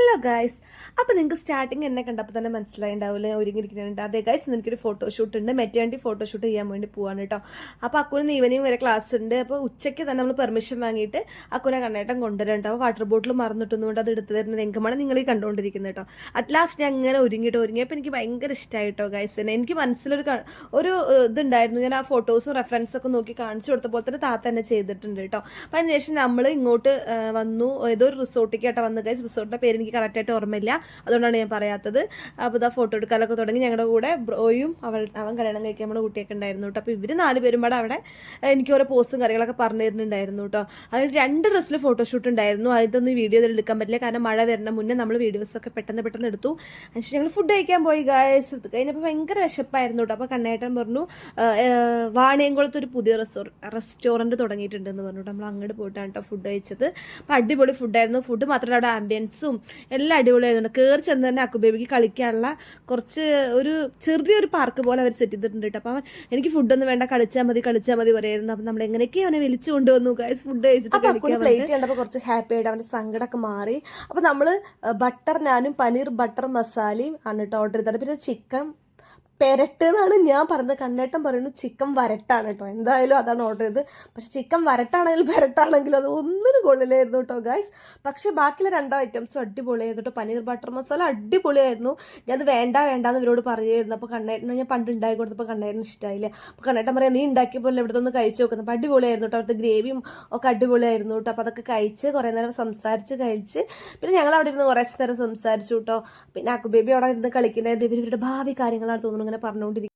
Hello guys, അപ്പോൾ നിങ്ങൾക്ക് starting എന്നെ കണ്ടപ്പോൾ തന്നെ മനസ്സിലായിണ്ടാവില്ലേ ഒരുങ്ങിയിരിക്കുന്നുണ്ട്. അതെ ഗൈസ്, എനിക്കൊരു ഫോട്ടോഷൂട്ട് ഉണ്ട്. മെറ്റേണിറ്റി ഫോട്ടോഷൂട്ട് ചെയ്യാൻ വേണ്ടി പോവാണ് കേട്ടോ. അപ്പോൾ അക്കുവിന് ഈവനിങ് വരെ ക്ലാസ് ഉണ്ട്. അപ്പോൾ ഉച്ചയ്ക്ക് തന്നെ നമ്മൾ പെർമിഷൻ വാങ്ങിയിട്ട് അക്കുനെ കണ്ണേട്ടം കൊണ്ടുവരണ്ടോ. വാട്ടർ ബോട്ടിൽ മറന്നിട്ടൊന്നുകൊണ്ട് അത് എടുത്തു തരുന്ന രംഗമാണ് നിങ്ങൾ ഈ കണ്ടുകൊണ്ടിരിക്കുന്നത് കേട്ടോ. അറ്റ് ലാസ്റ്റ് ഞാൻ അങ്ങനെ ഒരുങ്ങിയപ്പോൾ എനിക്ക് ഭയങ്കര ഇഷ്ടമായിട്ടോ ഗൈസ്. എനിക്ക് മനസ്സിലൊരു ഇതുണ്ടായിരുന്നു. ഞാൻ ആ ഫോട്ടോസും റെഫറൻസൊക്കെ നോക്കി കാണിച്ചു കൊടുത്തപ്പോൾ തന്നെ താത്ത തന്നെ ചെയ്തിട്ടുണ്ട് കേട്ടോ. അപ്പം അതിനുശേഷം നമ്മൾ ഇങ്ങോട്ട് വന്നു. ഏതോ ഒരു റിസോർട്ടിലേക്കാട്ടോ വന്നു ഗൈസ്. റിസോർട്ടിൻ്റെ പേര് എനിക്ക് കറക്റ്റായിട്ട് ഓർമ്മയില്ല, അതുകൊണ്ടാണ് ഞാൻ പറയാത്തത്. അപ്പോൾ ഇതാ ഫോട്ടോ എടുക്കാനൊക്കെ തുടങ്ങി. ഞങ്ങളുടെ കൂടെ ബ്രോയും അവൻ കല്യാണം കഴിക്കാൻ നമ്മുടെ കുട്ടിയൊക്കെ ഉണ്ടായിരുന്നു കേട്ടോ. അപ്പോൾ ഇവർ 4 പേരും പാടെ അവിടെ എനിക്ക് ഓരോ പോസ്റ്റും കാര്യങ്ങളൊക്കെ പറഞ്ഞു തരുന്നുണ്ടായിരുന്നു കേട്ടോ. അതിന് 2 ഡ്രസ്സിൽ ഫോട്ടോഷൂട്ട് ഉണ്ടായിരുന്നു. അതൊന്നും വീഡിയോ എടുക്കാൻ പറ്റില്ല, കാരണം മഴ വരുന്ന മുന്നേ നമ്മൾ വീഡിയോസൊക്കെ പെട്ടെന്ന് എടുത്തു. അതിനുശേഷം ഞങ്ങൾ ഫുഡ് കഴിക്കാൻ പോയി ഗൈസ്. കഴിഞ്ഞപ്പോൾ ഭയങ്കര വിശപ്പായിരുന്നു കേട്ടോ. അപ്പോൾ കണ്ണേട്ടൻ പറഞ്ഞു വാണിയംകുളത്ത് ഒരു പുതിയ റെസ്റ്റോറൻറ്റ് തുടങ്ങിയിട്ടുണ്ടെന്ന് പറഞ്ഞു. നമ്മൾ അങ്ങോട്ട് പോയിട്ടാണ് കേട്ടോ ഫുഡ് കഴിച്ചത്. അപ്പോൾ അടിപൊളി ഫുഡായിരുന്നു. ഫുഡ് മാത്രമല്ല അവിടെ ആംബിയൻസും എല്ലാം അടിപൊളിയായിരുന്നു. കയറി ചെന്ന് തന്നെ അക്കുബേബിക്ക് കളിക്കാനുള്ള ചെറിയൊരു പാർക്ക് പോലെ അവർ സെറ്റ് ചെയ്തിട്ടുണ്ട് കേട്ടോ. അപ്പോൾ എനിക്ക് ഫുഡൊന്നും വേണ്ട, കളിച്ചാൽ മതി പറയായിരുന്നു. അപ്പം നമ്മൾ എങ്ങനെയൊക്കെ അവനെ വിളിച്ചു കൊണ്ടുവന്നു ഗൈസ് ഫുഡ് കഴിച്ചിട്ട്. പ്ലേറ്റ് കണ്ടപ്പോൾ കുറച്ച് ഹാപ്പി ആയിട്ട് അവൻ്റെ സങ്കടമൊക്കെ മാറി. അപ്പോൾ നമ്മൾ ബട്ടർ നാനും പനീർ ബട്ടർ മസാലയും ആണ് കേട്ടോ ഓർഡർ ചെയ്തത്. പിന്നെ ചിക്കൻ പെരട്ട് എന്നാണ് ഞാൻ പറഞ്ഞത്. കണ്ണേട്ടൻ പറയുന്നു ചിക്കൻ വരട്ടാണ് കേട്ടോ. എന്തായാലും അതാണ് ഓർഡർ ചെയ്തത്. പക്ഷെ ചിക്കൻ വരട്ടാണെങ്കിലും പെരട്ടാണെങ്കിലും അത് ഒന്നിനും കൊള്ളില്ലായിരുന്നു കേട്ടോ ഗൈസ്. പക്ഷേ ബാക്കിയുള്ള 2 ഐറ്റംസും അടിപൊളിയായിരുന്നു കേട്ടോ. പനീർ ബട്ടർ മസാല അടിപൊളിയായിരുന്നു. ഞാനത് വേണ്ടാന്ന് ഇവരോട് പറയുമായിരുന്നു. അപ്പോൾ കണ്ണേട്ടന് ഞാൻ പണ്ട് ഉണ്ടാക്കി കൊടുത്തപ്പോൾ കണ്ണേട്ടന് ഇഷ്ടമായില്ല. അപ്പോൾ കണ്ണേട്ടൻ പറയാം നീ ഉണ്ടാക്കിയപ്പോൾ ഇവിടുത്തെ ഒന്ന് കഴിച്ച് നോക്കുന്നത്. അപ്പോൾ അടിപൊളിയായിരുന്നു കേട്ടോ. അവിടുത്തെ ഗ്രേവിയും ഒക്കെ അടിപൊളിയായിരുന്നു കേട്ടോ. അപ്പോൾ അതൊക്കെ കഴിച്ച് കുറേ നേരം സംസാരിച്ച് കഴിച്ച് പിന്നെ ഞങ്ങൾ അവിടെ ഇരുന്ന് കുറച്ച് നേരം സംസാരിച്ചു കേട്ടോ. പിന്നെ അക്കുബേബി അവിടെ ഇരുന്ന് കളിക്കുന്നത് ഇവരുടെ ഭാവി കാര്യങ്ങളാണ് തോന്നുന്നു ഇങ്ങനെ പറഞ്ഞുകൊണ്ടിരിക്കുന്നത്.